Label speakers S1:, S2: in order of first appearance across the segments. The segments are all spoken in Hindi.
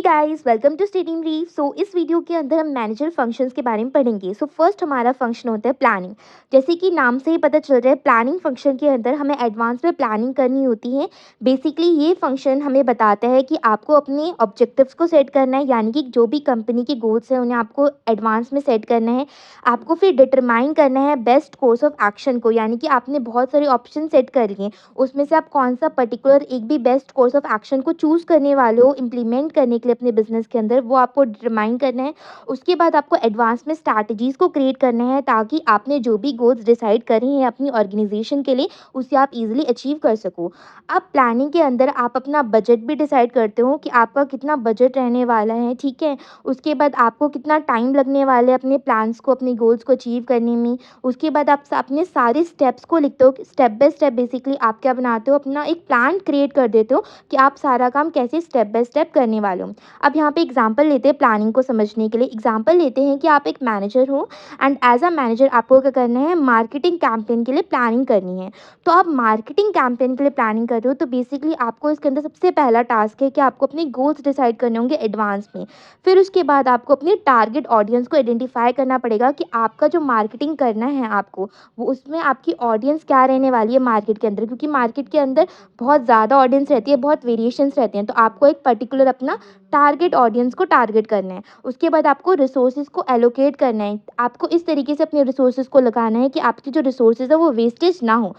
S1: Hey guys welcome to study brief. इस वीडियो के अंदर हम मैनेजर फंक्शंस के बारे में पढ़ेंगे। फर्स्ट हमारा फंक्शन होता है प्लानिंग। जैसे कि नाम से ही पता चल रहा है, प्लानिंग फंक्शन के अंदर हमें एडवांस में प्लानिंग करनी होती है। बेसिकली ये फंक्शन हमें बताता है कि आपको अपने ऑब्जेक्टिव्स को सेट करना है, यानी कि जो भी कंपनी के गोल्स हैं उन्हें आपको एडवांस में सेट करना है। आपको फिर डिटरमाइन करना है बेस्ट कोर्स ऑफ एक्शन को, यानी कि आपने बहुत सारे ऑप्शन सेट कर लिए, उसमें से आप कौन सा पर्टिकुलर एक भी बेस्ट कोर्स ऑफ एक्शन को चूज़ करने वाले हो इम्प्लीमेंट करने के लिए अपने बिजनेस के अंदर, वो आपको डिटरमाइन करना है। उसके बाद आपको एडवांस में स्ट्रैटेजीज को क्रिएट करना है, ताकि आपने जो भी गोल्स डिसाइड करे हैं अपनी ऑर्गेनाइजेशन के लिए, उसे आप इजीली अचीव कर सको। अब प्लानिंग के अंदर आप अपना बजट भी डिसाइड करते हो कि आपका कितना बजट रहने वाला है, ठीक है। उसके बाद आपको कितना टाइम लगने वाला है अपने प्लान्स को, अपने गोल्स को अचीव करने में। उसके बाद आप अपने सारे स्टेप्स को लिखते हो, स्टेप बाय स्टेप बेसिकली आप क्या बनाते हो, अपना एक प्लान क्रिएट कर देते हो कि आप सारा काम कैसे स्टेप बाय स्टेप करने वाले हो। अब यहाँ पे एग्जांपल लेते हैं प्लानिंग को समझने के लिए। एग्जांपल लेते हैं कि आप एक मैनेजर हो एंड एज अ मैनेजर आपको क्या करना है, मार्केटिंग कैंपेन के लिए प्लानिंग करनी है। तो आप मार्केटिंग कैंपेन के लिए प्लानिंग कर रहे हो, तो बेसिकली आपको इसके अंदर सबसे पहला टास्क है कि आपको अपने गोल्स डिसाइड करने होंगे एडवांस में। फिर उसके बाद आपको अपनी टारगेट ऑडियंस को आइडेंटिफाई करना पड़ेगा कि आपका जो मार्केटिंग करना है आपको, वो उसमें आपकी ऑडियंस क्या रहने वाली है मार्केट के अंदर, क्योंकि मार्केट के अंदर बहुत ज़्यादा ऑडियंस रहती है, बहुत वेरिएशंस रहते हैं। तो आपको एक पर्टिकुलर अपना टारगेट ऑडियंस को टारगेट करना है। उसके बाद आपको रिसोर्सेज को एलोकेट करना है। आपको इस तरीके से अपने रिसोर्सेज को लगाना है कि आपकी जो रिसोर्सेज है वो वेस्टेज ना हो।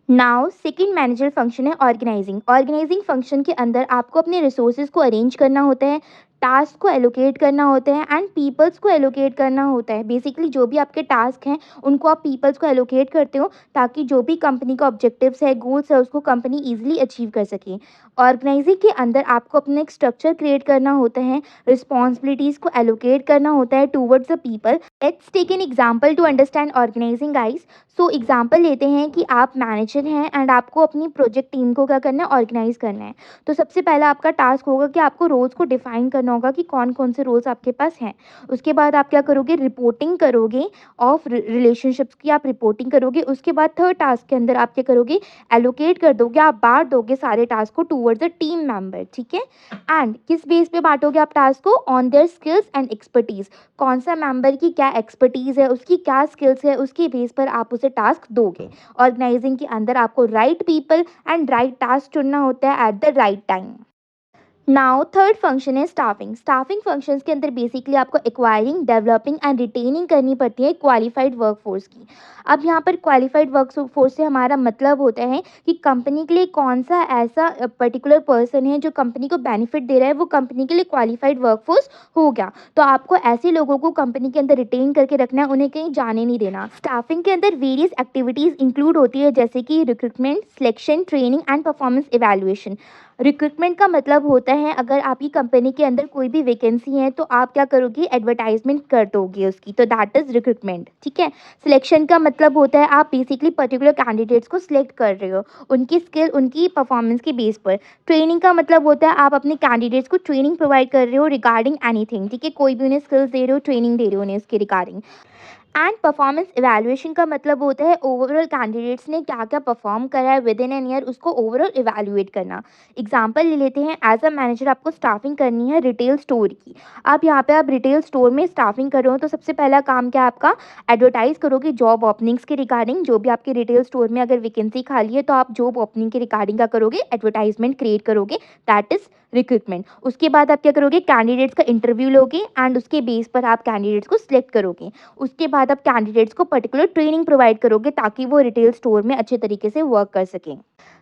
S1: नाउ सेकंड मैनेजर फंक्शन है ऑर्गेनाइजिंग। ऑर्गेनाइजिंग फंक्शन के अंदर आपको अपने रिसोर्सेज को अरेंज करना होता है, टास्क को एलोकेट करना होता है एंड पीपल्स को एलोकेट करना होता है। बेसिकली जो भी आपके टास्क हैं उनको आप पीपल्स को एलोकेट करते हो, ताकि जो भी कंपनी का ऑब्जेक्टिव्स है, गोल्स है, उसको कंपनी इजीली अचीव कर सके। ऑर्गेनाइजिंग के अंदर आपको अपना एक स्ट्रक्चर क्रिएट करना होता है, रिस्पॉन्सिबिलिटीज़ को एलोकेट करना होता है towards the people. Let's take an example to understand organizing guys. Example लेते हैं कि आप मैनेजर हैं एंड आपको अपनी प्रोजेक्ट टीम को क्या करना है, ऑर्गेनाइज करना है। तो सबसे पहला आपका टास्क होगा कि आपको रोल्स को डिफाइन करना होगा कि कौन कौन से रोल्स आपके पास हैं। उसके बाद आप क्या करोगे, रिपोर्टिंग करोगे ऑफ रिलेशनशिप्स की, आप रिपोर्टिंग करोगे। उसके बाद थर्ड टास्क के अंदर आप क्या करोगे, एलोकेट कर दोगे, आप बांट दोगे सारे टास्क को टूवर्ड्स द टीम मेंबर, ठीक है। एंड किस बेस पे बांटोगे आप टास्क को, on their skills and expertise. कौन सा मेंबर की क्या एक्सपर्टीज है, उसकी क्या स्किल्स है, उसके बेस पर आप उसे टास्क दोगे। ऑर्गेनाइजिंग के अंदर आपको right people and right task चुनना होता है at the right time. Now third function है स्टाफिंग। स्टाफिंग फंक्शंस के अंदर बेसिकली आपको एक्वायरिंग, डेवलपिंग एंड रिटेनिंग करनी पड़ती है क्वालिफाइड वर्कफोर्स की। अब यहाँ पर क्वालिफाइड वर्कफोर्स से हमारा मतलब होता है कि कंपनी के लिए कौन सा ऐसा पर्टिकुलर पर्सन है जो कंपनी को बेनिफिट दे रहा है, वो कंपनी के लिए क्वालिफाइड वर्कफोर्स हो गया। तो आपको ऐसे लोगों को कंपनी के अंदर रिटेन करके रखना है, उन्हें कहीं जाने नहीं देना। स्टाफिंग के अंदर वेरियस एक्टिविटीज़ इंक्लूड होती है, जैसे कि recruitment, selection, training and performance evaluation. Recruitment का मतलब होता है, अगर आपकी कंपनी के अंदर कोई भी वैकेंसी है तो आप क्या करोगे, एडवर्टाइजमेंट कर दोगे उसकी, तो दैट इज रिक्रूटमेंट, ठीक है। सिलेक्शन का मतलब होता है आप बेसिकली पर्टिकुलर कैंडिडेट्स को सिलेक्ट कर रहे हो उनकी स्किल, उनकी परफॉर्मेंस के बेस पर। ट्रेनिंग का मतलब होता है आप अपने कैंडिडेट्स को ट्रेनिंग प्रोवाइड कर रहे हो रिगार्डिंग एनीथिंग, ठीक है। कोई भी उन्हें स्किल्स दे रहे हो, ट्रेनिंग दे रहे हो उन्हें उसके रिगार्डिंग। एंड परफॉर्मेंस इवैल्यूएशन का मतलब होता है ओवरऑल कैंडिडेट्स ने क्या क्या परफॉर्म करा है विद इन एन ईयर, उसको ओवरऑल इवैल्यूएट करना। एग्जांपल ले लेते हैं, एज अ मैनेजर आपको स्टाफिंग करनी है रिटेल स्टोर की। आप यहाँ पे आप रिटेल स्टोर में स्टाफिंग कर रहे हो, तो सबसे पहला काम क्या है आपका, एडवर्टाइज करोगे जॉब ओपनिंग्स के रिगार्डिंग। जो भी आपके रिटेल स्टोर में अगर वैकेंसी खाली है तो आप जॉब ओपनिंग के रिगार्डिंग का करोगे, एडवर्टाइजमेंट क्रिएट करोगे, दैट इज रिक्रूटमेंट। उसके बाद आप क्या करोगे, कैंडिडेट्स का इंटरव्यू लोगे एंड उसके बेस पर आप कैंडिडेट्स को सिलेक्ट करोगे। उसके बाद आप कैंडिडेट्स को पर्टिकुलर ट्रेनिंग प्रोवाइड करोगे, ताकि वो रिटेल स्टोर में अच्छे तरीके से वर्क कर सकें।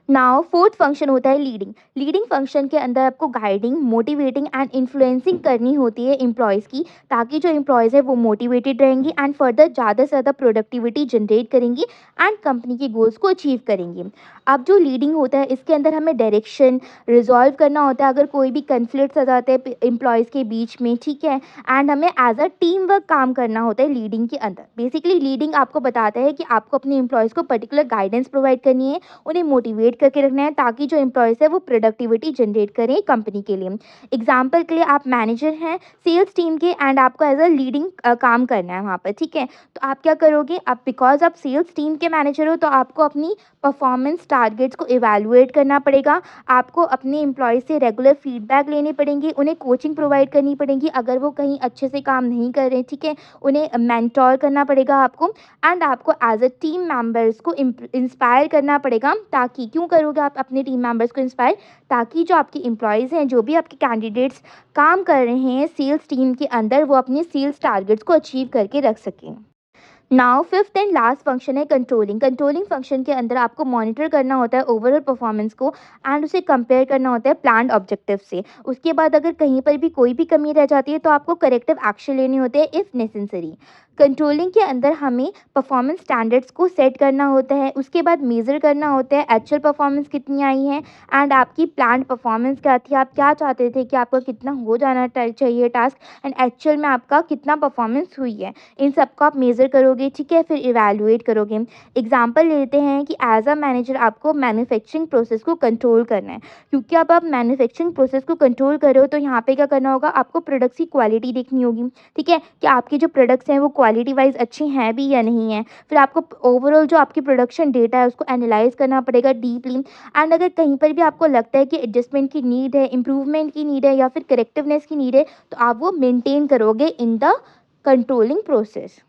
S1: नाउ फोर्थ फंक्शन होता है लीडिंग। लीडिंग फंक्शन के अंदर आपको गाइडिंग, मोटिवेटिंग एंड इन्फ्लुएंसिंग करनी होती है एम्प्लॉयज़ की, ताकि जो एम्प्लॉयज़ है वो मोटिवेटेड रहेंगी एंड फर्दर ज़्यादा से ज़्यादा प्रोडक्टिविटी जनरेट करेंगी एंड कंपनी के गोल्स को अचीव करेंगी। अब जो लीडिंग होता है इसके अंदर हमें डायरेक्शन रिजॉल्व करना होता है अगर कोई भी कन्फ्लिक्ट्स आ जाते हैं एम्प्लॉयज़ के बीच में, ठीक है। एंड हमें एज अ टीम वर्क काम करना होता है लीडिंग के अंदर। बेसिकली लीडिंग आपको बताता है कि आपको अपने एम्प्लॉयज़ को पर्टिकुलर गाइडेंस प्रोवाइड करनी है, उन्हें मोटिवेट करके रखना है, ताकि जो एम्प्लॉयज़ है वो प्रोडक्टिविटी जनरेट करें कंपनी के लिए। एग्जाम्पल के लिए आप मैनेजर हैं सेल्स टीम के एंड आपको एज अ लीडिंग काम करना है वहाँ पर, ठीक है। तो आप क्या करोगे, आप बिकॉज आप सेल्स टीम के मैनेजर हो तो आपको अपनी परफॉर्मेंस टारगेट्स को इवैल्यूएट करना पड़ेगा, आपको अपने एम्प्लॉयज़ से रेगुलर फीडबैक लेने पड़ेंगे, उन्हें कोचिंग प्रोवाइड करनी पड़ेगी अगर वो कहीं अच्छे से काम नहीं कर रहे, ठीक है? उन्हें मेंटर करना पड़ेगा आपको एंड आपको एज़ अ टीम मेंबर्स को इंस्पायर करना पड़ेगा ताकि क्यों करोगे आप अपने टीम मेंबर्स को इंस्पायर? ताकि जो आपके एम्प्लॉयज़ हैं, जो भी आपके कैंडिडेट्स काम कर रहे हैं सेल्स टीम के अंदर, वो अपने सेल्स टारगेट्स को अचीव करके रख सकें। Now fifth and last function है कंट्रोलिंग। कंट्रोलिंग फंक्शन के अंदर आपको मॉनिटर करना होता है ओवरऑल परफॉर्मेंस को एंड उसे कंपेयर करना होता है प्लान्ड ऑब्जेक्टिव से। उसके बाद अगर कहीं पर भी कोई भी कमी रह जाती है तो आपको करेक्टिव एक्शन लेने होते हैं इफ़ नेसेसरी। कंट्रोलिंग के अंदर हमें परफॉर्मेंस स्टैंडर्ड्स को सेट करना होता है, उसके बाद मेज़र करना होता है एक्चुअल परफॉर्मेंस कितनी आई है एंड आपकी प्लान्ड परफॉर्मेंस क्या थी, आप क्या चाहते थे कि आपका कितना हो जाना चाहिए टास्क एंड एक्चुअल में आपका कितना परफॉर्मेंस हुई है। इन सबको आप मेज़र करोगे, ठीक है? फिर इवैल्यूएट करोगे। एग्ज़ाम्पल लेते हैं कि एज़ अ मैनेजर आपको मैन्युफैक्चरिंग प्रोसेस को कंट्रोल करना है, क्योंकि अब आप मैन्युफैक्चरिंग प्रोसेस को कंट्रोल कर रहे हो तो यहाँ पे क्या करना होगा, आपको प्रोडक्ट्स की क्वालिटी देखनी होगी, ठीक है? कि आपके जो प्रोडक्ट्स हैं वो क्वालिटी वाइज़ अच्छे हैं भी या नहीं हैं। फिर आपको ओवरऑल जो आपकी प्रोडक्शन डेटा है उसको एनालाइज़ करना पड़ेगा डीपली एंड अगर कहीं पर भी आपको लगता है कि एडजस्टमेंट की नीड है, इम्प्रूवमेंट की नीड है या फिर करेक्टिवनेस की नीड है, तो आप वो मेंटेन करोगे इन द कंट्रोलिंग प्रोसेस।